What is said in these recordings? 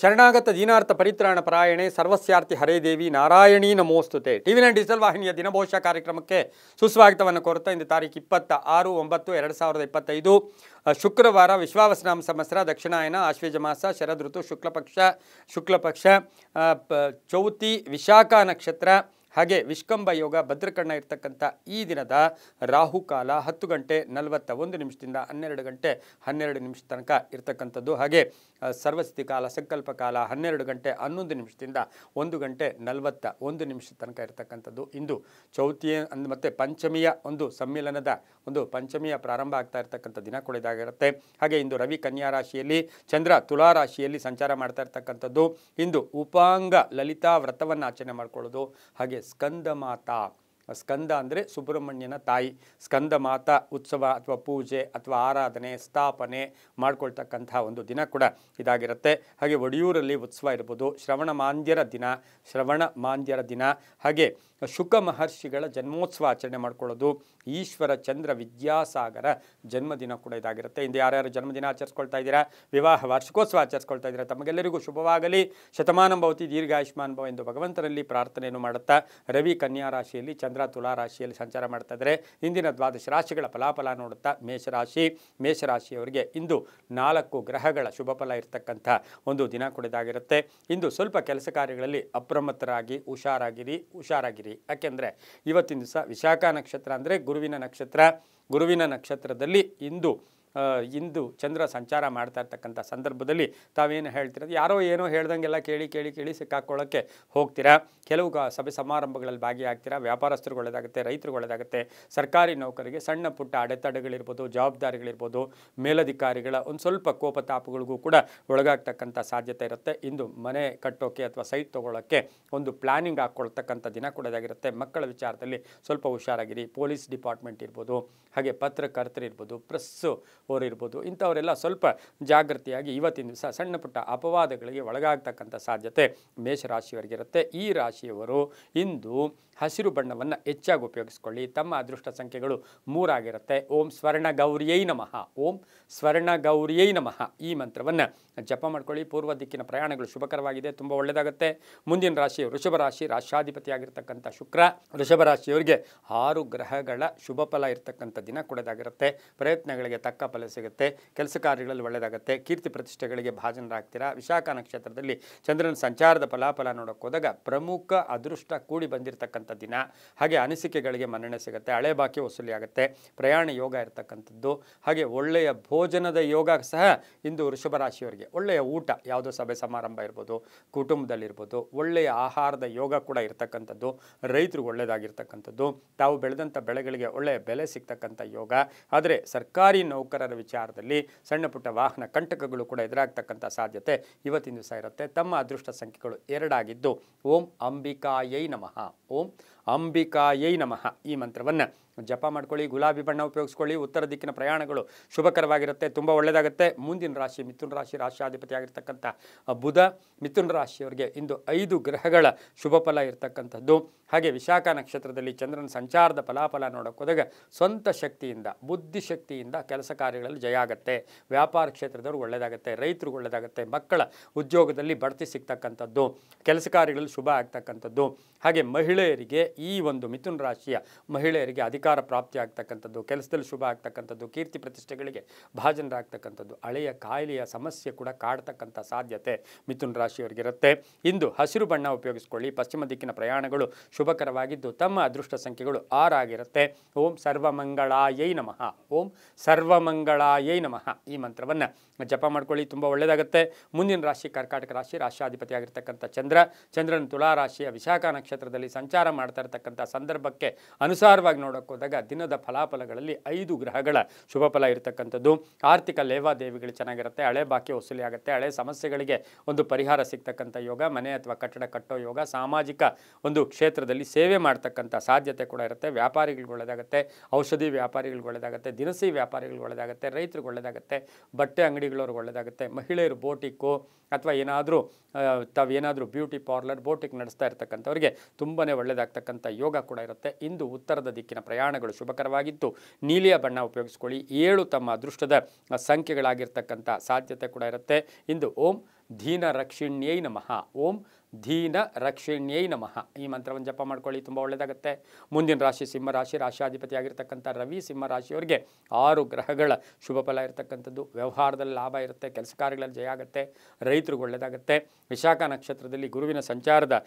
ಶರಣಾಗತ ದೀನಾರ್ಥ ಪರಿತ್ರಾಣ ಪರಾಯಣೆ ಸರ್ವಸ್ಯಾರ್ಥಿ ಹರೇ ದೇವಿ Narayani ನಮೋಸ್ತುತೆ. ಟಿ9 digital ವಾಹಿನಿಯ ದಿನಭೋಷ ಕಾರ್ಯಕ್ರಮಕ್ಕೆ ಸುಸ್ವಾಗತವನ್ನು ಕೋರುತ್ತಾ ಇಂದು ತಾರೀಕು 26/9/2025 ಶುಕ್ರವಾರ ವಿಶ್ವಾವಸನಾಮ ಸಂವತ್ಸರ ದಕ್ಷಿಣಾಯನ ಆಶ್ವೇಜ ಮಾಸ ಶರದ್ ಋತು ಶುಕ್ಲಪಕ್ಷ ಚೌತಿ ವಿಶಾಖ ನಕ್ಷತ್ರ ಹಾಗೆ ವಿಷ್ಕಂಭ ಯೋಗ ಭದ್ರಕಣ್ಣ ಇರ್ತಕ್ಕಂಥ ಈ ದಿನದ ರಾಹುಕಾಲ 10:41 12 ಗಂಟೆ 12 ತನಕ ಇರ್ತಕ್ಕಂಥದ್ದು. ಹಾಗೆ ಸರ್ವಸ್ಥಿತಿ ಕಾಲ ಸಂಕಲ್ಪ ಕಾಲ 12:11 1:41 ತನಕ ಇರ್ತಕ್ಕಂಥದ್ದು. ಇಂದು ಚೌತಿಯ ಮತ್ತು ಪಂಚಮಿಯ ಸಮ್ಮಿಲನದ ಪಂಚಮಿಯ ಪ್ರಾರಂಭ ಆಗ್ತಾ ಇರ್ತಕ್ಕಂಥ ದಿನ ಕೂಡ ಇದಾಗಿರುತ್ತೆ. ಹಾಗೆ ಇಂದು ರವಿ ಕನ್ಯಾ ರಾಶಿಯಲ್ಲಿ, ಚಂದ್ರ ತುಲಾ ರಾಶಿಯಲ್ಲಿ ಸಂಚಾರ ಮಾಡ್ತಾ ಇರ್ತಕ್ಕಂಥದ್ದು. ಇಂದು ಉಪಾಂಗ ಲಲಿತಾ ವ್ರತವನ್ನು ಆಚರಣೆ ಮಾಡ್ಕೊಳ್ಳೋದು. ಹಾಗೆ ಸ್ಕಂದ ಅಂದರೆ ಸುಬ್ರಹ್ಮಣ್ಯನ ತಾಯಿ, ಸ್ಕಂದ ಮಾತಾ ಉತ್ಸವ ಅಥವಾ ಪೂಜೆ ಅಥವಾ ಆರಾಧನೆ ಸ್ಥಾಪನೆ ಮಾಡ್ಕೊಳ್ತಕ್ಕಂಥ ದಿನ ಕೂಡ ಇದಾಗಿರುತ್ತೆ. ಹಾಗೆ ಒಡಿಯೂರಲ್ಲಿ ಉತ್ಸವ ಇರ್ಬೋದು. ಶ್ರವಣ ಮಾಂದ್ಯರ ದಿನ ಹಾಗೆ ಶುಕ ಮಹರ್ಷಿಗಳ ಜನ್ಮೋತ್ಸವ ಆಚರಣೆ ಮಾಡ್ಕೊಳ್ಳೋದು. ಈಶ್ವರ ಚಂದ್ರ ವಿದ್ಯಾಸಾಗರ ಜನ್ಮದಿನ ಕೂಡ ಇದಾಗಿರುತ್ತೆ. ಇಂದು ಯಾರ್ಯಾರು ಜನ್ಮದಿನ ಆಚರಿಸ್ಕೊಳ್ತಾ ಇದ್ದೀರಾ, ವಿವಾಹ ವಾರ್ಷಿಕೋತ್ಸವ ಆಚರಿಸ್ಕೊಳ್ತಾ ಇದ್ದೀರಾ, ತಮಗೆಲ್ಲರಿಗೂ ಶುಭವಾಗಲಿ. ಶತಮಾನಂ ಭವತಿ ದೀರ್ಘಾಯುಷ್ಮಾನ್ ಭವ ಎಂದು ಭಗವಂತನಲ್ಲಿ ಪ್ರಾರ್ಥನೆಯನ್ನು ಮಾಡುತ್ತಾ ರವಿ ಕನ್ಯಾ ರಾಶಿಯಲ್ಲಿ, ಚಂದ್ರ ತುಲಾ ರಾಶಿಯಲ್ಲಿ ಸಂಚಾರ ಮಾಡ್ತಾ ಇದ್ದಾರೆ. ಇಂದಿನ ದ್ವಾದಶ ರಾಶಿಗಳ ಫಲಾಫಲ ನೋಡುತ್ತಾ ಮೇಷರಾಶಿಯವರಿಗೆ ಇಂದು 4 ಗ್ರಹಗಳ ಶುಭ ಫಲ ಇರತಕ್ಕಂಥ ದಿನ ಕೂಡ ಇದಾಗಿರುತ್ತೆ. ಇಂದು ಸ್ವಲ್ಪ ಕೆಲಸ ಕಾರ್ಯಗಳಲ್ಲಿ ಅಪ್ರಮತ್ತರಾಗಿ ಹುಷಾರಾಗಿರಿ. ಯಾಕೆಂದರೆ ಇವತ್ತಿನ ದಿವಸ ವಿಶಾಖ ನಕ್ಷತ್ರ ಅಂದರೆ ಗುರುವಿನ ನಕ್ಷತ್ರದಲ್ಲಿ ಇಂದು ಚಂದ್ರ ಸಂಚಾರ ಮಾಡ್ತಾ ಇರ್ತಕ್ಕಂಥ ಸಂದರ್ಭದಲ್ಲಿ ತಾವೇನು ಹೇಳ್ತಿರೋದು, ಯಾರೋ ಏನೋ ಹೇಳ್ದಂಗೆಲ್ಲ ಕೇಳಿ ಸಿಕ್ಕಾಕೊಳ್ಳೋಕ್ಕೆ ಹೋಗ್ತೀರಾ. ಕೆಲವು ಸಭೆ ಸಮಾರಂಭಗಳಲ್ಲಿ ಭಾಗಿಯಾಗ್ತೀರಾ. ವ್ಯಾಪಾರಸ್ಥರಿಗೆ ಒಳ್ಳೆಯದಾಗುತ್ತೆ, ರೈತರಿಗೆ ಒಳ್ಳೆಯದಾಗುತ್ತೆ. ಸರ್ಕಾರಿ ನೌಕರಿಗೆ ಸಣ್ಣ ಪುಟ್ಟ ಅಡೆತಡೆಗಳಿರ್ಬೋದು, ಜವಾಬ್ದಾರಿಗಳಿರ್ಬೋದು, ಮೇಲಧಿಕಾರಿಗಳ ಸ್ವಲ್ಪ ಕೋಪತಾಪಗಳಿಗೂ ಕೂಡ ಒಳಗಾಗ್ತಕ್ಕಂಥ ಸಾಧ್ಯತೆ ಇರುತ್ತೆ. ಇಂದು ಮನೆ ಕಟ್ಟೋಕ್ಕೆ ಅಥವಾ ಸೈಟ್ ತೊಗೊಳ್ಳೋಕ್ಕೆ ಪ್ಲಾನಿಂಗ್ ಹಾಕ್ಕೊಳ್ತಕ್ಕಂಥ ದಿನ ಕೂಡ ಇದಾಗಿರುತ್ತೆ. ಮಕ್ಕಳ ವಿಚಾರದಲ್ಲಿ ಸ್ವಲ್ಪ ಹುಷಾರಾಗಿರಿ. ಪೊಲೀಸ್ ಡಿಪಾರ್ಟ್ಮೆಂಟ್ ಇರ್ಬೋದು, ಹಾಗೆ ಪತ್ರಕರ್ತರಿರ್ಬೋದು, ಪ್ರೆಸ್ ಅವರು ಇರ್ಬೋದು, ಇಂಥವರೆಲ್ಲ ಸ್ವಲ್ಪ ಜಾಗೃತಿಯಾಗಿ ಇವತ್ತಿನ ದಿವಸ ಸಣ್ಣ ಪುಟ್ಟ ಅಪವಾದಗಳಿಗೆ ಒಳಗಾಗ್ತಕ್ಕಂಥ ಸಾಧ್ಯತೆ ಮೇಷರಾಶಿಯವರಿಗಿರುತ್ತೆ. ಈ ರಾಶಿಯವರು ಇಂದು ಹಸಿರು ಬಣ್ಣವನ್ನು ಹೆಚ್ಚಾಗಿ ಉಪಯೋಗಿಸ್ಕೊಳ್ಳಿ. ತಮ್ಮ ಅದೃಷ್ಟ ಸಂಖ್ಯೆಗಳು 3 ಆಗಿರುತ್ತೆ. ಓಂ ಸ್ವರ್ಣ ಗೌರಿಯೈ ನಮಃ ಈ ಮಂತ್ರವನ್ನು ಜಪ ಮಾಡ್ಕೊಳ್ಳಿ. ಪೂರ್ವ ದಿಕ್ಕಿನ ಪ್ರಯಾಣಗಳು ಶುಭಕರವಾಗಿದೆ, ತುಂಬ ಒಳ್ಳೆಯದಾಗುತ್ತೆ. ಮುಂದಿನ ರಾಶಿ ವೃಷಭ ರಾಶಿ, ರಾಶ್ಯಾಧಿಪತಿಯಾಗಿರ್ತಕ್ಕಂಥ ಶುಕ್ರ. ವೃಷಭ ರಾಶಿಯವರಿಗೆ 6 ಗ್ರಹಗಳ ಶುಭ ಫಲ ಇರ್ತಕ್ಕಂಥ ದಿನ ಕೂಡದಾಗಿರುತ್ತೆ. ಪ್ರಯತ್ನಗಳಿಗೆ ತಕ್ಕ ಫಲ ಸಿಗುತ್ತೆ. ಕೆಲಸ ಕಾರ್ಯಗಳಲ್ಲಿ ಒಳ್ಳೆಯದಾಗುತ್ತೆ. ಕೀರ್ತಿ ಪ್ರತಿಷ್ಠೆಗಳಿಗೆ ಭಾಜನರಾಗ್ತೀರಾ. ವಿಶಾಖ ನಕ್ಷತ್ರದಲ್ಲಿ ಚಂದ್ರನ ಸಂಚಾರದ ಫಲಾಫಲ ನೋಡೋಕೆ ಹೋದಾಗ ಪ್ರಮುಖ ಅದೃಷ್ಟ ಕೂಡಿ ಬಂದಿರತಕ್ಕಂಥ ದಿನ. ಹಾಗೆ ಅನಿಸಿಕೆಗಳಿಗೆ ಮನ್ನಣೆ ಸಿಗುತ್ತೆ. ಹಳೆ ಬಾಕಿ ವಸೂಲಿ ಆಗುತ್ತೆ. ಪ್ರಯಾಣ ಯೋಗ ಇರತಕ್ಕಂಥದ್ದು. ಹಾಗೆ ಒಳ್ಳೆಯ ಭೋಜನದ ಯೋಗ ಸಹ ಇಂದು ವೃಷಭ ರಾಶಿಯವರಿಗೆ. ಒಳ್ಳೆಯ ಊಟ, ಯಾವುದೋ ಸಭೆ ಸಮಾರಂಭ ಇರ್ಬೋದು, ಕುಟುಂಬದಲ್ಲಿರ್ಬೋದು, ಒಳ್ಳೆಯ ಆಹಾರದ ಯೋಗ ಕೂಡ ಇರತಕ್ಕಂಥದ್ದು. ರೈತರು ಒಳ್ಳೆಯದಾಗಿರ್ತಕ್ಕಂಥದ್ದು. ತಾವು ಬೆಳೆದಂಥ ಬೆಳೆಗಳಿಗೆ ಒಳ್ಳೆಯ ಬೆಲೆ ಸಿಗ್ತಕ್ಕಂಥ ಯೋಗ. ಆದರೆ ಸರ್ಕಾರಿ ನೌಕರರ ವಿಚಾರದಲ್ಲಿ ಸಣ್ಣ ಪುಟ್ಟ ವಾಹನ ಕಂಟಕಗಳು ಕೂಡ ಎದುರಾಗ್ತಕ್ಕಂಥ ಸಾಧ್ಯತೆ ಇವತ್ತಿನ ದಿವಸ ಇರುತ್ತೆ. ತಮ್ಮ ಅದೃಷ್ಟ ಸಂಖ್ಯೆಗಳು 2 ಆಗಿದ್ದು ಓಂ ಅಂಬಿಕಾಯೈ ನಮಃ ಈ ಮಂತ್ರವನ್ನು ಜಪ ಮಾಡ್ಕೊಳ್ಳಿ. ಗುಲಾಬಿ ಬಣ್ಣ ಉಪಯೋಗಿಸ್ಕೊಳ್ಳಿ. ಉತ್ತರ ದಿಕ್ಕಿನ ಪ್ರಯಾಣಗಳು ಶುಭಕರವಾಗಿರುತ್ತೆ, ತುಂಬ ಒಳ್ಳೆಯದಾಗುತ್ತೆ. ಮುಂದಿನ ರಾಶಿ ಮಿಥುನ ರಾಶಿ, ರಾಶ್ಯಾಧಿಪತಿಯಾಗಿರ್ತಕ್ಕಂಥ ಬುಧ. ಮಿಥುನ ರಾಶಿಯವರಿಗೆ ಇಂದು 5 ಗ್ರಹಗಳ ಶುಭ ಫಲ ಇರತಕ್ಕಂಥದ್ದು. ಹಾಗೆ ವಿಶಾಖ ನಕ್ಷತ್ರದಲ್ಲಿ ಚಂದ್ರನ ಸಂಚಾರದ ಫಲಾಫಲ ನೋಡೋಕೆ ಹೋದಾಗ ಸ್ವಂತ ಶಕ್ತಿಯಿಂದ, ಬುದ್ಧಿಶಕ್ತಿಯಿಂದ ಕೆಲಸ ಕಾರ್ಯಗಳಲ್ಲಿ ಜಯ ಆಗುತ್ತೆ. ವ್ಯಾಪಾರ ಕ್ಷೇತ್ರದವ್ರು ಒಳ್ಳೆಯದಾಗುತ್ತೆ, ರೈತರಿಗೆ ಒಳ್ಳೆಯದಾಗುತ್ತೆ. ಮಕ್ಕಳ ಉದ್ಯೋಗದಲ್ಲಿ ಬಡ್ತಿ ಸಿಗ್ತಕ್ಕಂಥದ್ದು, ಕೆಲಸ ಕಾರ್ಯಗಳಲ್ಲಿ ಶುಭ ಆಗ್ತಕ್ಕಂಥದ್ದು. ಹಾಗೆ ಮಹಿಳೆಯರಿಗೆ ಈ ಮಿಥುನ ರಾಶಿಯ ಮಹಿಳೆಯರಿಗೆ ಅಧಿಕಾರ ಪ್ರಾಪ್ತಿ ಆಗ್ತಕ್ಕಂಥದ್ದು, ಕೆಲಸದಲ್ಲಿ ಶುಭ ಆಗ್ತಕ್ಕಂಥದ್ದು, ಕೀರ್ತಿ ಪ್ರತಿಷ್ಠೆಗಳಿಗೆ ಭಾಜನರಾಗ್ತಕ್ಕಂಥದ್ದು. ಹಳೆಯ ಕಾಯಿಲೆಯ ಸಮಸ್ಯೆ ಕೂಡ ಕಾಡ್ತಕ್ಕಂಥ ಸಾಧ್ಯತೆ ಮಿಥುನ ರಾಶಿಯವರಿಗಿರುತ್ತೆ. ಇಂದು ಹಸಿರು ಬಣ್ಣ ಉಪಯೋಗಿಸ್ಕೊಳ್ಳಿ. ಪಶ್ಚಿಮ ದಿಕ್ಕಿನ ಪ್ರಯಾಣಗಳು ಶುಭಕರವಾಗಿದ್ದು ತಮ್ಮ ಅದೃಷ್ಟ ಸಂಖ್ಯೆಗಳು 6 ಆಗಿರುತ್ತೆ. ಓಂ ಸರ್ವಮಂಗಳಾಯೈ ನಮಃ ಈ ಮಂತ್ರವನ್ನು ಜಪ ಮಾಡ್ಕೊಳ್ಳಿ, ತುಂಬ ಒಳ್ಳೆಯದಾಗುತ್ತೆ. ಮುಂದಿನ ರಾಶಿ ಕರ್ಕಾಟಕ ರಾಶಿ, ರಾಶ್ಯಾಧಿಪತಿಯಾಗಿರ್ತಕ್ಕಂಥ ಚಂದ್ರನ ತುಲಾ ರಾಶಿಯ ವಿಶಾಖ ನಕ್ಷತ್ರದಲ್ಲಿ ಸಂಚಾರ ಮಾಡ್ತಾ ಇರತಕ್ಕಂಥ ಸಂದರ್ಭಕ್ಕೆ ಅನುಸಾರವಾಗಿ ನೋಡೋಕೆ ಹೋದಾಗ ದಿನದ ಫಲಾಫಲಗಳಲ್ಲಿ 5 ಗ್ರಹಗಳ ಶುಭ ಫಲ ಇರತಕ್ಕಂಥದ್ದು. ಆರ್ಥಿಕ ಲೇವಾದೇವಿಗಳು ಚೆನ್ನಾಗಿರುತ್ತೆ. ಹಳೆ ಬಾಕಿ ವಸೂಲಿ ಆಗುತ್ತೆ. ಹಳೆ ಸಮಸ್ಯೆಗಳಿಗೆ ಪರಿಹಾರ ಸಿಗ್ತಕ್ಕಂಥ ಯೋಗ. ಮನೆ ಅಥವಾ ಕಟ್ಟಡ ಕಟ್ಟೋ ಯೋಗ. ಸಾಮಾಜಿಕ ಕ್ಷೇತ್ರದಲ್ಲಿ ಸೇವೆ ಮಾಡ್ತಕ್ಕಂಥ ಸಾಧ್ಯತೆ ಕೂಡ ಇರುತ್ತೆ. ವ್ಯಾಪಾರಿಗಳಿಗೆ ಒಳ್ಳೆಯದಾಗುತ್ತೆ. ಔಷಧಿ ವ್ಯಾಪಾರಿಗಳಿಗೆ ಒಳ್ಳೆಯದಾಗುತ್ತೆ. ದಿನಸಿ ವ್ಯಾಪಾರಿಗಳಿಗೆ ಒಳ್ಳೆಯದಾಗುತ್ತೆ. ರೈತರಿಗೆ ಒಳ್ಳೆಯದಾಗುತ್ತೆ. ಬಟ್ಟೆ ಅಂಗಡಿಗಳವ್ರಿಗೆ ಒಳ್ಳೆಯದಾಗುತ್ತೆ. ಮಹಿಳೆಯರು ಬೋಟಿಕ್ಕು ಅಥವಾ ತಾವೇನಾದರೂ ಬ್ಯೂಟಿ ಪಾರ್ಲರ್, ಬೋಟಿಕ್ ನಡೆಸ್ತಾ ಇರ್ತಕ್ಕಂಥವ್ರಿಗೆ ತುಂಬಾ ಒಳ್ಳೆಯದಾಗ್ತಕ್ಕಂಥ ಯೋಗ ಕೂಡ ಇರುತ್ತೆ. ಇಂದು ಉತ್ತರದ ದಿಕ್ಕಿನ ಪ್ರಯಾಣಗಳು ಶುಭಕರವಾಗಿದ್ದು ನೀಲಿಯ ಬಣ್ಣ ಉಪಯೋಗಿಸ್ಕೊಳ್ಳಿ. 7 ತಮ್ಮ ಅದೃಷ್ಟದ ಸಂಖ್ಯೆಗಳಾಗಿರ್ತಕ್ಕಂಥ ಸಾಧ್ಯತೆ ಕೂಡ ಇರುತ್ತೆ. ಇಂದು ಓಂ ಧೀನ ರಕ್ಷಿಣ್ಯೈ ನಮಃ. ಓಂ ಧೀನ ರಕ್ಷಿಣ್ಯೈ ನಮಃ. ಈ ಮಂತ್ರವನ್ನು ಜಪ ಮಾಡ್ಕೊಳ್ಳಿ, ತುಂಬ ಒಳ್ಳೆಯದಾಗುತ್ತೆ. ಮುಂದಿನ ರಾಶಿ ಸಿಂಹರಾಶಿ, ರಾಶಿಯಾಧಿಪತಿ ಆಗಿರ್ತಕ್ಕಂಥ ರವಿ ಸಿಂಹರಾಶಿಯವರಿಗೆ 6 ಗ್ರಹಗಳ ಶುಭ ಫಲ ಇರತಕ್ಕಂಥದ್ದು. ವ್ಯವಹಾರದಲ್ಲಿ ಲಾಭ ಇರುತ್ತೆ, ಕೆಲಸ ಕಾರ್ಯಗಳಲ್ಲಿ ಜಯ ಆಗುತ್ತೆ, ರೈತರಿಗೆ ಒಳ್ಳೆಯದಾಗುತ್ತೆ. ವಿಶಾಖ ನಕ್ಷತ್ರದಲ್ಲಿ ಗುರುವಿನ ಸಂಚಾರದ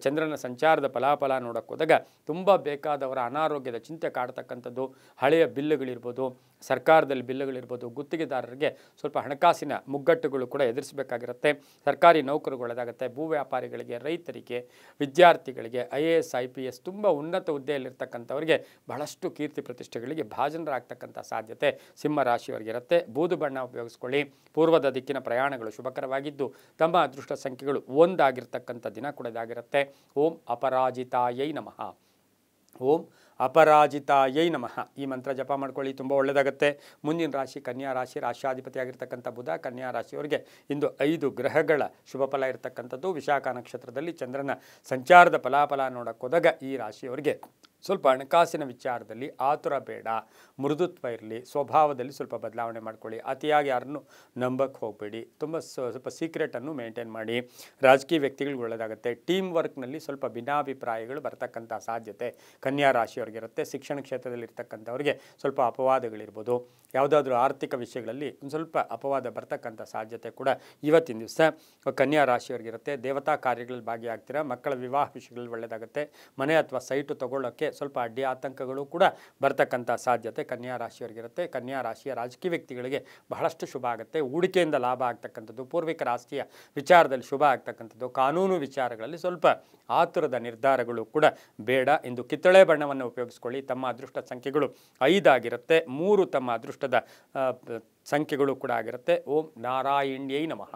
ಚಂದ್ರನ ಸಂಚಾರದ ಫಲಾಫಲ ನೋಡೋಕೆ ಹೋದಾಗ ತುಂಬ ಬೇಕಾದವರ ಅನಾರೋಗ್ಯದ ಚಿಂತೆ ಕಾಡ್ತಕ್ಕಂಥದ್ದು. ಹಳೆಯ ಬಿಲ್ಲುಗಳಿರ್ಬೋದು, ಸರ್ಕಾರದಲ್ಲಿ ಬಿಲ್ಲುಗಳಿರ್ಬೋದು, ಗುತ್ತಿಗೆದಾರರಿಗೆ ಸ್ವಲ್ಪ ಹಣಕಾಸಿನ ಮುಗ್ಗಟ್ಟುಗಳು ಕೂಡ ಎದುರಿಸಬೇಕಾಗಿರುತ್ತೆ. ಸರ್ಕಾರಿ ನೌಕರಿಗೆ ಒಳ್ಳೆಯದಾಗುತ್ತೆ. ಭೂ ವ್ಯಾಪಾರಿಗಳಿಗೆ, ರೈತರಿಗೆ, ವಿದ್ಯಾರ್ಥಿಗಳಿಗೆ, IAS IPS ತುಂಬ ಉನ್ನತ ಹುದ್ದೆಯಲ್ಲಿರ್ತಕ್ಕಂಥವರಿಗೆ ಬಹಳಷ್ಟು ಕೀರ್ತಿ ಪ್ರತಿಷ್ಠೆಗಳಿಗೆ ಭಾಜನರಾಗ್ತಕ್ಕಂಥ ಸಾಧ್ಯತೆ ಸಿಂಹರಾಶಿಯವರಿಗಿರುತ್ತೆ. ಬೂದು ಬಣ್ಣ ಉಪಯೋಗಿಸ್ಕೊಳ್ಳಿ. ಪೂರ್ವದ ದಿಕ್ಕಿನ ಪ್ರಯಾಣಗಳು ಶುಭಕರವಾಗಿದ್ದು ತಮ್ಮ ಅದೃಷ್ಟ ಸಂಖ್ಯೆಗಳು 1 ಆಗಿರ್ತಕ್ಕಂಥ ದಿನ ಕೂಡ ಇದಾಗಿರುತ್ತೆ. ಓಂ ಅಪರಾಜಿತಾಯೈ ನಮಃ. ಓಂ ಅಪರಾಜಿತಾಯೈ ನಮಃ. ಈ ಮಂತ್ರ ಜಪ ಮಾಡ್ಕೊಳ್ಳಿ, ತುಂಬ ಒಳ್ಳೆಯದಾಗುತ್ತೆ. ಮುಂದಿನ ರಾಶಿ ಕನ್ಯಾ ರಾಶಿ, ರಾಶಿಯಾಧಿಪತಿ ಆಗಿರ್ತಕ್ಕಂಥ ಬುಧ ಕನ್ಯಾ ರಾಶಿಯವರಿಗೆ ಇಂದು 5 ಗ್ರಹಗಳ ಶುಭ ಫಲ ಇರತಕ್ಕಂಥದ್ದು. ವಿಶಾಖ ನಕ್ಷತ್ರದಲ್ಲಿ ಚಂದ್ರನ ಸಂಚಾರದ ಫಲಾಫಲ ನೋಡಕ್ಕೆ ಹೋದಾಗ ಈ ರಾಶಿಯವರಿಗೆ ಸ್ವಲ್ಪ ಹಣಕಾಸಿನ ವಿಚಾರದಲ್ಲಿ ಆತುರ ಬೇಡ, ಮೃದುತ್ವ ಇರಲಿ, ಸ್ವಭಾವದಲ್ಲಿ ಸ್ವಲ್ಪ ಬದಲಾವಣೆ ಮಾಡ್ಕೊಳ್ಳಿ. ಅತಿಯಾಗಿ ಯಾರನ್ನು ನಂಬಕ್ಕೆ ಹೋಗಬೇಡಿ, ಸ್ವಲ್ಪ ಸೀಕ್ರೆಟನ್ನು ಮೇಂಟೈನ್ ಮಾಡಿ. ರಾಜಕೀಯ ವ್ಯಕ್ತಿಗಳಿಗೆ ಒಳ್ಳೆಯದಾಗುತ್ತೆ. ಟೀಮ್ ವರ್ಕ್ನಲ್ಲಿ ಸ್ವಲ್ಪ ಭಿನ್ನಾಭಿಪ್ರಾಯಗಳು ಬರ್ತಕ್ಕಂಥ ಸಾಧ್ಯತೆ ಕನ್ಯಾ ರಾಶಿಯವರಿಗಿರುತ್ತೆ. ಶಿಕ್ಷಣ ಕ್ಷೇತ್ರದಲ್ಲಿ ಇರ್ತಕ್ಕಂಥವ್ರಿಗೆ ಸ್ವಲ್ಪ ಅಪವಾದಗಳಿರ್ಬೋದು. ಯಾವುದಾದ್ರೂ ಆರ್ಥಿಕ ವಿಷಯಗಳಲ್ಲಿ ಒಂದು ಸ್ವಲ್ಪ ಅಪವಾದ ಬರ್ತಕ್ಕಂಥ ಸಾಧ್ಯತೆ ಕೂಡ ಇವತ್ತಿನ ದಿವಸ ಕನ್ಯಾ ರಾಶಿಯವರಿಗಿರುತ್ತೆ. ದೇವತಾ ಕಾರ್ಯಗಳಲ್ಲಿ ಭಾಗಿಯಾಗ್ತೀರಾ. ಮಕ್ಕಳ ವಿವಾಹ ವಿಷಯಗಳಲ್ಲಿ ಒಳ್ಳೆಯದಾಗುತ್ತೆ. ಮನೆ ಅಥವಾ ಸೈಟು ತಗೊಳ್ಳೋಕ್ಕೆ ಸ್ವಲ್ಪ ಅಡ್ಡಿ ಆತಂಕಗಳು ಕೂಡ ಬರ್ತಕ್ಕಂಥ ಸಾಧ್ಯತೆ ಕನ್ಯಾ ರಾಶಿಯವರಿಗಿರುತ್ತೆ. ಕನ್ಯಾ ರಾಶಿಯ ರಾಜಕೀಯ ವ್ಯಕ್ತಿಗಳಿಗೆ ಬಹಳಷ್ಟು ಶುಭ ಆಗುತ್ತೆ. ಹೂಡಿಕೆಯಿಂದ ಲಾಭ ಆಗ್ತಕ್ಕಂಥದ್ದು, ಪೂರ್ವಿಕರ ಆಸ್ತಿಯ ವಿಚಾರದಲ್ಲಿ ಶುಭ ಆಗ್ತಕ್ಕಂಥದ್ದು. ಕಾನೂನು ವಿಚಾರಗಳಲ್ಲಿ ಸ್ವಲ್ಪ ಆತುರದ ನಿರ್ಧಾರಗಳು ಕೂಡ ಬೇಡ ಎಂದು ಕಿತ್ತಳೆ ಬಣ್ಣವನ್ನು ಉಪಯೋಗಿಸ್ಕೊಳ್ಳಿ. ತಮ್ಮ ಅದೃಷ್ಟ ಸಂಖ್ಯೆಗಳು 5 ಆಗಿರುತ್ತೆ. 3 ತಮ್ಮ ಅದೃಷ್ಟದ ಸಂಖ್ಯೆಗಳು ಕೂಡ ಆಗಿರುತ್ತೆ. ಓಂ ನಾರಾಯಣ್ಯೈ ನಮಃ.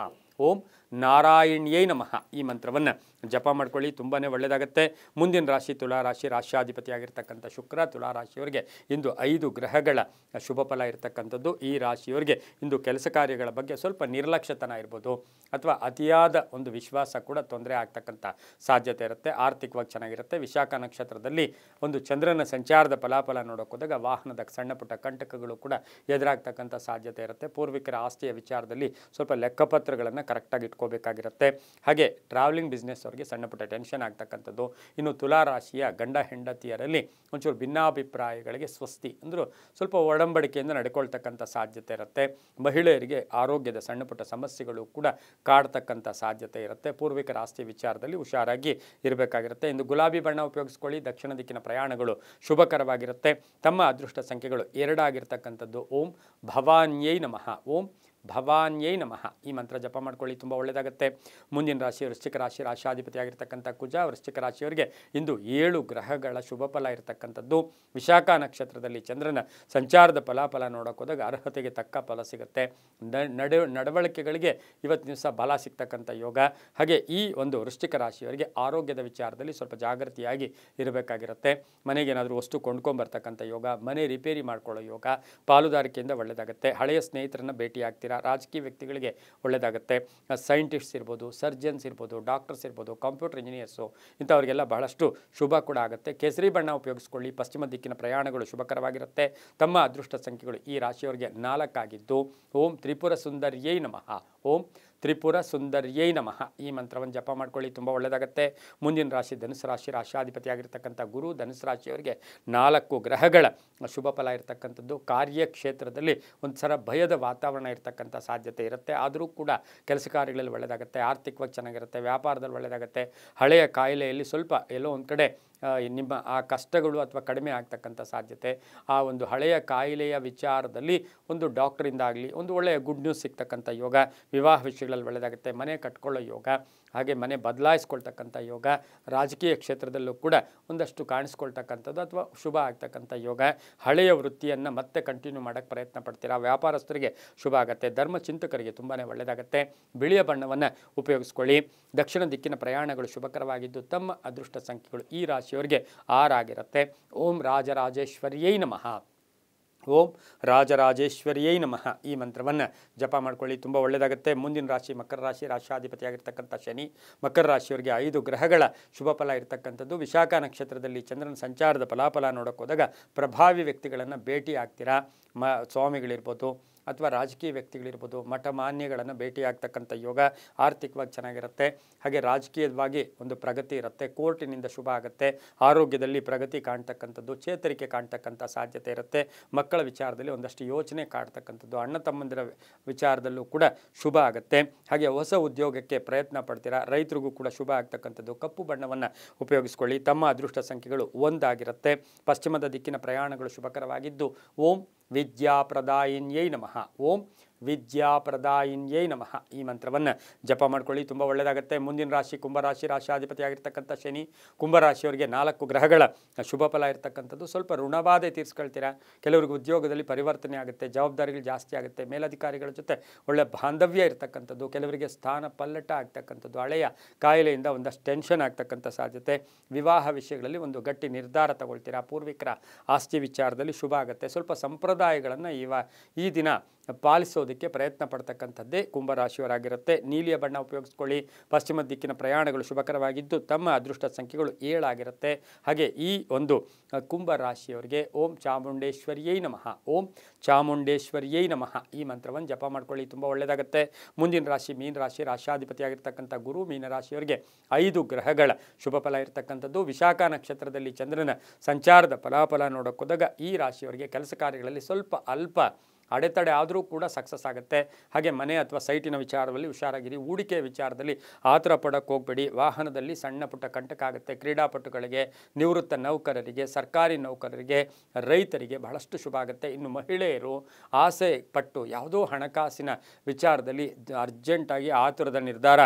ಓಂ ನಾರಾಯಣ್ಯೈ ನಮಃ. ಈ ಮಂತ್ರವನ್ನು ಜಪ ಮಾಡ್ಕೊಳ್ಳಿ, ತುಂಬಾ ಒಳ್ಳೆಯದಾಗುತ್ತೆ. ಮುಂದಿನ ರಾಶಿ ತುಲಾರಾಶಿ, ರಾಶಿಯಾಧಿಪತಿಯಾಗಿರ್ತಕ್ಕಂಥ ಶುಕ್ರ ತುಲಾರಾಶಿಯವರಿಗೆ ಇಂದು 5 ಗ್ರಹಗಳ ಶುಭ ಫಲ ಇರತಕ್ಕಂಥದ್ದು. ಈ ರಾಶಿಯವರಿಗೆ ಇಂದು ಕೆಲಸ ಕಾರ್ಯಗಳ ಬಗ್ಗೆ ಸ್ವಲ್ಪ ನಿರ್ಲಕ್ಷ್ಯತನ ಇರ್ಬೋದು ಅಥವಾ ಅತಿಯಾದ ಒಂದು ವಿಶ್ವಾಸ ಕೂಡ ತೊಂದರೆ ಆಗ್ತಕ್ಕಂಥ ಸಾಧ್ಯತೆ ಇರುತ್ತೆ. ಆರ್ಥಿಕವಾಗಿ ಚೆನ್ನಾಗಿರುತ್ತೆ. ವಿಶಾಖ ನಕ್ಷತ್ರದಲ್ಲಿ ಒಂದು ಚಂದ್ರನ ಸಂಚಾರದ ಫಲಾಫಲ ನೋಡೋಕೆ ಹೋದಾಗ ವಾಹನದ ಸಣ್ಣ ಪುಟ್ಟ ಕಂಟಕಗಳು ಕೂಡ ಎದುರಾಗ್ತಕ್ಕಂಥ ಸಾಧ್ಯತೆ ಇರುತ್ತೆ. ಪೂರ್ವಿಕರ ಆಸ್ತಿಯ ವಿಚಾರದಲ್ಲಿ ಸ್ವಲ್ಪ ಲೆಕ್ಕಪತ್ರಗಳನ್ನು ಕರೆಕ್ಟಾಗಿ ಇಟ್ಕೋಬೇಕಾಗಿರುತ್ತೆ. ಹಾಗೆ ಟ್ರಾವೆಲಿಂಗ್ ಬಿಸ್ನೆಸ್ ಅವರಿಗೆ ಸಣ್ಣ ಪುಟ್ಟ ಟೆನ್ಷನ್ ಆಗ್ತಕ್ಕಂಥದ್ದು. ಇನ್ನು ತುಲಾರಾಶಿಯ ಗಂಡ ಹೆಂಡತಿಯರಲ್ಲಿ ಒಂಚೂರು ಭಿನ್ನಾಭಿಪ್ರಾಯಗಳಿಗೆ ಸ್ವಸ್ತಿ ಅಂದರೂ ಸ್ವಲ್ಪ ಒಡಂಬಡಿಕೆಯಿಂದ ನಡ್ಕೊಳ್ತಕ್ಕಂಥ ಸಾಧ್ಯತೆ ಇರುತ್ತೆ. ಮಹಿಳೆಯರಿಗೆ ಆರೋಗ್ಯದ ಸಣ್ಣ ಪುಟ್ಟ ಸಮಸ್ಯೆಗಳು ಕೂಡ ಕಾಡ್ತಕ್ಕಂಥ ಸಾಧ್ಯತೆ ಇರುತ್ತೆ. ಪೂರ್ವಿಕರ ಆಸ್ತಿ ವಿಚಾರದಲ್ಲಿ ಹುಷಾರಾಗಿ ಇರಬೇಕಾಗಿರುತ್ತೆ. ಇಂದು ಗುಲಾಬಿ ಬಣ್ಣ ಉಪಯೋಗಿಸ್ಕೊಳ್ಳಿ. ದಕ್ಷಿಣ ದಿಕ್ಕಿನ ಪ್ರಯಾಣಗಳು ಶುಭಕರವಾಗಿರುತ್ತೆ. ತಮ್ಮ ಅದೃಷ್ಟ ಸಂಖ್ಯೆಗಳು 2 ಆಗಿರ್ತಕ್ಕಂಥದ್ದು. ಓಂ ಭವಾನ್ಯೈ ನಮಃ. ಓಂ ಭವಾನ್ಯೈ ನಮಃ. ಈ ಮಂತ್ರ ಜಪ ಮಾಡ್ಕೊಳ್ಳಿ, ತುಂಬ ಒಳ್ಳೆಯದಾಗುತ್ತೆ. ಮುಂದಿನ ರಾಶಿ ವೃಶ್ಚಿಕ ರಾಶಿ, ರಾಶಿಯಾಧಿಪತಿ ಆಗಿರ್ತಕ್ಕಂಥ ಕುಜ ವೃಶ್ಚಿಕ ರಾಶಿಯವರಿಗೆ ಇಂದು 7 ಗ್ರಹಗಳ ಶುಭ ಫಲ ಇರತಕ್ಕಂಥದ್ದು. ವಿಶಾಖ ನಕ್ಷತ್ರದಲ್ಲಿ ಚಂದ್ರನ ಸಂಚಾರದ ಫಲಾಫಲ ನೋಡೋಕೆ ಹೋದಾಗ ಅರ್ಹತೆಗೆ ತಕ್ಕ ಫಲ ಸಿಗುತ್ತೆ. ನಡವಳಿಕೆಗಳಿಗೆ ಇವತ್ತಿನ ದಿವಸ ಬಲ ಸಿಗ್ತಕ್ಕಂಥ ಯೋಗ. ಹಾಗೆ ಈ ಒಂದು ವೃಶ್ಚಿಕ ರಾಶಿಯವರಿಗೆ ಆರೋಗ್ಯದ ವಿಚಾರದಲ್ಲಿ ಸ್ವಲ್ಪ ಜಾಗೃತಿಯಾಗಿ ಇರಬೇಕಾಗಿರುತ್ತೆ. ಮನೆಗೆ ಏನಾದರೂ ವಸ್ತು ಕೊಂಡ್ಕೊಂಬರ್ತಕ್ಕಂಥ ಯೋಗ, ಮನೆ ರಿಪೇರಿ ಮಾಡ್ಕೊಳ್ಳೋ ಯೋಗ, ಪಾಲುದಾರಿಕೆಯಿಂದ ಒಳ್ಳೆಯದಾಗುತ್ತೆ. ಹಳೆಯ ಸ್ನೇಹಿತರನ್ನು ಭೇಟಿ ಆಗ್ತೀರಾ. ರಾಜಕೀಯ ವ್ಯಕ್ತಿಗಳಿಗೆ ಒಳ್ಳೆಯದಾಗುತ್ತೆ. ಸೈಂಟಿಸ್ಟ್ಸ್ ಇರ್ಬೋದು, ಸರ್ಜನ್ಸ್ ಇರ್ಬೋದು, ಡಾಕ್ಟರ್ಸ್ ಇರ್ಬೋದು, ಕಂಪ್ಯೂಟರ್ ಇಂಜಿನಿಯರ್ಸು ಇಂಥವ್ರಿಗೆಲ್ಲ ಬಹಳಷ್ಟು ಶುಭ ಕೂಡ ಆಗುತ್ತೆ. ಕೇಸರಿ ಬಣ್ಣ ಉಪಯೋಗಿಸ್ಕೊಳ್ಳಿ. ಪಶ್ಚಿಮ ದಿಕ್ಕಿನ ಪ್ರಯಾಣಗಳು ಶುಭಕರವಾಗಿರುತ್ತೆ. ತಮ್ಮ ಅದೃಷ್ಟ ಸಂಖ್ಯೆಗಳು ಈ ರಾಶಿಯವರಿಗೆ 4 ಆಗಿದ್ದು. ಓಂ ತ್ರಿಪುರ ಸುಂದರ್ಯೈ ನಮಃ. ಓಂ ತ್ರಿಪುರ ಸುಂದರ್ಯೈ ನಮಃ. ಈ ಮಂತ್ರವನ್ನು ಜಪ ಮಾಡ್ಕೊಳ್ಳಿ, ತುಂಬ ಒಳ್ಳೆಯದಾಗುತ್ತೆ. ಮುಂದಿನ ರಾಶಿ ಧನುಸು ರಾಶಿ, ರಾಶಿಯಾಧಿಪತಿಯಾಗಿರ್ತಕ್ಕಂಥ ಗುರು ಧನುಸು ರಾಶಿಯವರಿಗೆ 4 ಗ್ರಹಗಳ ಶುಭ ಫಲ ಇರತಕ್ಕಂಥದ್ದು. ಕಾರ್ಯಕ್ಷೇತ್ರದಲ್ಲಿ ಒಂಥರ ಭಯದ ವಾತಾವರಣ ಇರತಕ್ಕಂಥ ಸಾಧ್ಯತೆ ಇರುತ್ತೆ. ಆದರೂ ಕೂಡ ಕೆಲಸ ಕಾರ್ಯಗಳಲ್ಲಿ ಒಳ್ಳೆಯದಾಗುತ್ತೆ. ಆರ್ಥಿಕವಾಗಿ ಚೆನ್ನಾಗಿರುತ್ತೆ. ವ್ಯಾಪಾರದಲ್ಲಿ ಒಳ್ಳೆಯದಾಗುತ್ತೆ. ಹಳೆಯ ಕಾಯಿಲೆಯಲ್ಲಿ ಸ್ವಲ್ಪ ಎಲ್ಲೋ ಒಂದು ಕಡೆ ನಿಮ್ಮ ಆ ಕಷ್ಟಗಳು ಅಥವಾ ಕಡಿಮೆ ಆಗ್ತಕ್ಕಂಥ ಸಾಧ್ಯತೆ. ಆ ಒಂದು ಹಳೆಯ ಕಾಯಿಲೆಯ ವಿಚಾರದಲ್ಲಿ ಒಂದು ಡಾಕ್ಟರಿಂದ ಆಗಲಿ ಒಂದು ಒಳ್ಳೆಯ ಗುಡ್ ನ್ಯೂಸ್ ಸಿಗ್ತಕ್ಕಂಥ ಯೋಗ. ವಿವಾಹ ವಿಷಯಗಳಲ್ಲಿ ಒಳ್ಳೆಯದಾಗುತ್ತೆ. ಮನೆ ಕಟ್ಕೊಳ್ಳೋ ಯೋಗ, ಹಾಗೆ ಮನೆ ಬದಲಾಯಿಸ್ಕೊಳ್ತಕ್ಕಂಥ ಯೋಗ. ರಾಜಕೀಯ ಕ್ಷೇತ್ರದಲ್ಲೂ ಕೂಡ ಒಂದಷ್ಟು ಕಾಣಿಸ್ಕೊಳ್ತಕ್ಕಂಥದ್ದು ಅಥವಾ ಶುಭ ಆಗ್ತಕ್ಕಂಥ ಯೋಗ. ಹಳೆಯ ವೃತ್ತಿಯನ್ನು ಮತ್ತೆ ಕಂಟಿನ್ಯೂ ಮಾಡೋಕ್ಕೆ ಪ್ರಯತ್ನ ಪಡ್ತೀರಾ. ವ್ಯಾಪಾರಸ್ಥರಿಗೆ ಶುಭ ಆಗುತ್ತೆ. ಧರ್ಮಚಿಂತಕರಿಗೆ ತುಂಬಾ ಒಳ್ಳೆಯದಾಗುತ್ತೆ. ಬಿಳಿಯ ಬಣ್ಣವನ್ನು ಉಪಯೋಗಿಸ್ಕೊಳ್ಳಿ. ದಕ್ಷಿಣ ದಿಕ್ಕಿನ ಪ್ರಯಾಣಗಳು ಶುಭಕರವಾಗಿದ್ದು ತಮ್ಮ ಅದೃಷ್ಟ ಸಂಖ್ಯೆಗಳು ಈ ರಾಶಿಯವರಿಗೆ 6 ಆಗಿರುತ್ತೆ. ಓಂ ರಾಜರಾಜೇಶ್ವರ್ಯೈ ನಮಃ. ಓಂ ರಾಜರಾಜೇಶ್ವರಿಯೈ ನಮಃ. ಈ ಮಂತ್ರವನ್ನು ಜಪ ಮಾಡ್ಕೊಳ್ಳಿ, ತುಂಬ ಒಳ್ಳೆಯದಾಗುತ್ತೆ. ಮುಂದಿನ ರಾಶಿ ಮಕರ ರಾಶಿ, ರಾಶಿಯಾಧಿಪತಿಯಾಗಿರ್ತಕ್ಕಂಥ ಶನಿ ಮಕರ ರಾಶಿಯವರಿಗೆ 5 ಗ್ರಹಗಳ ಶುಭ ಫಲ ಇರತಕ್ಕಂಥದ್ದು. ವಿಶಾಖ ನಕ್ಷತ್ರದಲ್ಲಿ ಚಂದ್ರನ ಸಂಚಾರದ ಫಲಾಫಲ ನೋಡೋಕೆ ಹೋದಾಗ ಪ್ರಭಾವಿ ವ್ಯಕ್ತಿಗಳನ್ನು ಭೇಟಿ ಆಗ್ತೀರಾ. ಸ್ವಾಮಿಗಳಿರ್ಬೋದು, ಅಥವಾ ರಾಜಕೀಯ ವ್ಯಕ್ತಿಗಳಿರ್ಬೋದು, ಮಠ ಮಾನ್ಯಗಳನ್ನು ಭೇಟಿಯಾಗ್ತಕ್ಕಂಥ ಯೋಗ, ಆರ್ಥಿಕವಾಗಿ ಚೆನ್ನಾಗಿರುತ್ತೆ. ಹಾಗೆ ರಾಜಕೀಯವಾಗಿ ಒಂದು ಪ್ರಗತಿ ಇರುತ್ತೆ, ಕೋರ್ಟಿನಿಂದ ಶುಭ ಆಗುತ್ತೆ, ಆರೋಗ್ಯದಲ್ಲಿ ಪ್ರಗತಿ ಕಾಣ್ತಕ್ಕಂಥದ್ದು, ಚೇತರಿಕೆ ಕಾಣ್ತಕ್ಕಂಥ ಸಾಧ್ಯತೆ ಇರುತ್ತೆ. ಮಕ್ಕಳ ವಿಚಾರದಲ್ಲಿ ಒಂದಷ್ಟು ಯೋಚನೆ ಕಾಡ್ತಕ್ಕಂಥದ್ದು, ಅಣ್ಣ ತಮ್ಮಂದಿರ ವಿಚಾರದಲ್ಲೂ ಕೂಡ ಶುಭ ಆಗುತ್ತೆ. ಹಾಗೆ ಹೊಸ ಉದ್ಯೋಗಕ್ಕೆ ಪ್ರಯತ್ನ ಪಡ್ತೀರಾ, ರೈತರಿಗೂ ಕೂಡ ಶುಭ ಆಗ್ತಕ್ಕಂಥದ್ದು. ಕಪ್ಪು ಬಣ್ಣವನ್ನು ಉಪಯೋಗಿಸ್ಕೊಳ್ಳಿ. ತಮ್ಮ ಅದೃಷ್ಟ ಸಂಖ್ಯೆಗಳು 1 ಆಗಿರುತ್ತೆ. ಪಶ್ಚಿಮದ ದಿಕ್ಕಿನ ಪ್ರಯಾಣಗಳು ಶುಭಕರವಾಗಿದ್ದು, ಓಂ ವಿದ್ಯಾಪ್ರದಾಯಿನ್ಯೈ ನಮಃ, ಓಂ ವಿದ್ಯಾಪ್ರದಾಯಿನ್ಯೈ ನಮಃ ಈ ಮಂತ್ರವನ್ನು ಜಪ ಮಾಡ್ಕೊಳ್ಳಿ, ತುಂಬ ಒಳ್ಳೆಯದಾಗುತ್ತೆ. ಮುಂದಿನ ರಾಶಿ ಕುಂಭರಾಶಿ, ರಾಶಾಧಿಪತಿ ಆಗಿರ್ತಕ್ಕಂಥ ಶನಿ. ಕುಂಭರಾಶಿಯವರಿಗೆ 4 ಗ್ರಹಗಳ ಶುಭ ಫಲ ಇರತಕ್ಕಂಥದ್ದು. ಸ್ವಲ್ಪ ಋಣಬಾಧೆ ತೀರಿಸ್ಕೊಳ್ತೀರಾ. ಕೆಲವರಿಗೆ ಉದ್ಯೋಗದಲ್ಲಿ ಪರಿವರ್ತನೆ ಆಗುತ್ತೆ, ಜವಾಬ್ದಾರಿಗಳು ಜಾಸ್ತಿ ಆಗುತ್ತೆ, ಮೇಲಧಿಕಾರಿಗಳ ಜೊತೆ ಒಳ್ಳೆ ಬಾಂಧವ್ಯ ಇರತಕ್ಕಂಥದ್ದು. ಕೆಲವರಿಗೆ ಸ್ಥಾನ ಪಲ್ಲಟ ಆಗ್ತಕ್ಕಂಥದ್ದು, ಹಳೆಯ ಕಾಯಿಲೆಯಿಂದ ಒಂದಷ್ಟು ಟೆನ್ಷನ್ ಆಗ್ತಕ್ಕಂಥ ಸಾಧ್ಯತೆ. ವಿವಾಹ ವಿಷಯಗಳಲ್ಲಿ ಒಂದು ಗಟ್ಟಿ ನಿರ್ಧಾರ ತಗೊಳ್ತೀರಾ. ಪೂರ್ವಿಕರ ಆಸ್ತಿ ವಿಚಾರದಲ್ಲಿ ಶುಭ ಆಗುತ್ತೆ. ಸ್ವಲ್ಪ ಸಂಪ್ರದಾಯಗಳನ್ನು ಈ ದಿನ ಪಾಲಿಸೋದಕ್ಕೆ ಪ್ರಯತ್ನ ಪಡ್ತಕ್ಕಂಥದ್ದೇ ಕುಂಭರಾಶಿಯವರಾಗಿರುತ್ತೆ. ನೀಲಿಯ ಬಣ್ಣ ಉಪಯೋಗಿಸ್ಕೊಳ್ಳಿ. ಪಶ್ಚಿಮ ದಿಕ್ಕಿನ ಪ್ರಯಾಣಗಳು ಶುಭಕರವಾಗಿದ್ದು, ತಮ್ಮ ಅದೃಷ್ಟ ಸಂಖ್ಯೆಗಳು 7 ಆಗಿರುತ್ತೆ. ಹಾಗೆ ಈ ಒಂದು ಕುಂಭರಾಶಿಯವರಿಗೆ ಓಂ ಚಾಮುಂಡೇಶ್ವರಿಯೈ ನಮಃ, ಓಂ ಚಾಮುಂಡೇಶ್ವರಿಯೈ ನಮಃ ಈ ಮಂತ್ರವನ್ನು ಜಪ ಮಾಡ್ಕೊಳ್ಳಿ, ತುಂಬ ಒಳ್ಳೆಯದಾಗುತ್ತೆ. ಮುಂದಿನ ರಾಶಿ ಮೀನರಾಶಿ, ರಾಶಾಧಿಪತಿಯಾಗಿರ್ತಕ್ಕಂಥ ಗುರು. ಮೀನರಾಶಿಯವರಿಗೆ 5 ಗ್ರಹಗಳ ಶುಭ ಫಲ ಇರತಕ್ಕಂಥದ್ದು. ವಿಶಾಖ ನಕ್ಷತ್ರದಲ್ಲಿ ಚಂದ್ರನ ಸಂಚಾರದ ಫಲಾಫಲ ನೋಡೋಕ್ಕೋದಾಗ ಈ ರಾಶಿಯವರಿಗೆ ಕೆಲಸ ಕಾರ್ಯಗಳಲ್ಲಿ ಸ್ವಲ್ಪ ಅಲ್ಪ ಅಡೆತಡೆ ಆದರೂ ಕೂಡ ಸಕ್ಸಸ್ ಆಗುತ್ತೆ. ಹಾಗೆ ಮನೆ ಅಥವಾ ಸೈಟಿನ ವಿಚಾರದಲ್ಲಿ ಹುಷಾರಾಗಿರಿ. ಹೂಡಿಕೆ ವಿಚಾರದಲ್ಲಿ ಆತರ ಪಡೋಕ್ಕೆ ಹೋಗಬೇಡಿ. ವಾಹನದಲ್ಲಿ ಸಣ್ಣ ಪುಟ್ಟ ಕಂಟಕ ಆಗುತ್ತೆ. ಕ್ರೀಡಾಪಟುಗಳಿಗೆ, ನಿವೃತ್ತ ನೌಕರರಿಗೆ, ಸರ್ಕಾರಿ ನೌಕರರಿಗೆ, ರೈತರಿಗೆ ಬಹಳಷ್ಟು ಶುಭ ಆಗುತ್ತೆ. ಇನ್ನು ಮಹಿಳೆಯರು ಆಸೆ ಪಟ್ಟು ಯಾವುದೋ ಹಣಕಾಸಿನ ವಿಚಾರದಲ್ಲಿ ಅರ್ಜೆಂಟಾಗಿ ಆತುರದ ನಿರ್ಧಾರ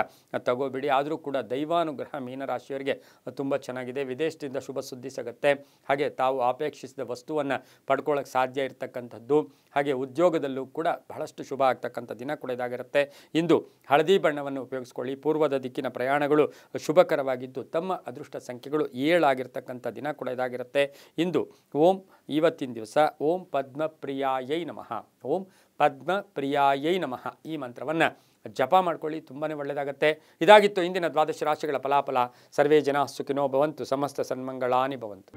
ತಗೋಬೇಡಿ. ಆದರೂ ಕೂಡ ದೈವಾನುಗ್ರಹ ಮೀನರಾಶಿಯವರಿಗೆ ತುಂಬ ಚೆನ್ನಾಗಿದೆ. ವಿದೇಶದಿಂದ ಶುಭ ಸುದ್ದಿ ಸಿಗುತ್ತೆ. ಹಾಗೆ ತಾವು ಅಪೇಕ್ಷಿಸಿದ ವಸ್ತುವನ್ನು ಪಡ್ಕೊಳ್ಳೋಕ್ಕೆ ಸಾಧ್ಯ ಇರತಕ್ಕಂಥದ್ದು. ಹಾಗೆ ಉದ್ಯೋಗದಲ್ಲೂ ಕೂಡ ಬಹಳಷ್ಟು ಶುಭ ಆಗ್ತಕ್ಕಂಥ ದಿನ ಕೂಡ ಇದಾಗಿರುತ್ತೆ. ಇಂದು ಹಳದಿ ಬಣ್ಣವನ್ನು ಉಪಯೋಗಿಸ್ಕೊಳ್ಳಿ. ಪೂರ್ವದ ದಿಕ್ಕಿನ ಪ್ರಯಾಣಗಳು ಶುಭಕರವಾಗಿದ್ದು, ತಮ್ಮ ಅದೃಷ್ಟ ಸಂಖ್ಯೆಗಳು 7 ಆಗಿರ್ತಕ್ಕಂಥ ದಿನ ಕೂಡ ಇದಾಗಿರುತ್ತೆ. ಇಂದು ಇವತ್ತಿನ ದಿವಸ ಓಂ ಪದ್ಮಪ್ರಿಯಾಯೈ ನಮಃ, ಓಂ ಪದ್ಮಪ್ರಿಯಾಯೈ ನಮಃ ಈ ಮಂತ್ರವನ್ನು ಜಪ ಮಾಡ್ಕೊಳ್ಳಿ, ತುಂಬಾ ಒಳ್ಳೆಯದಾಗುತ್ತೆ. ಇದಾಗಿತ್ತು ಇಂದಿನ 12 ರಾಶಿಗಳ ಫಲಾಫಲ. ಸರ್ವೇ ಜನ ಸುಖಿನೋ ಭವಂತು, ಸಮಸ್ತ ಸನ್ಮಂಗಳಾನಿ ಭವಂತು.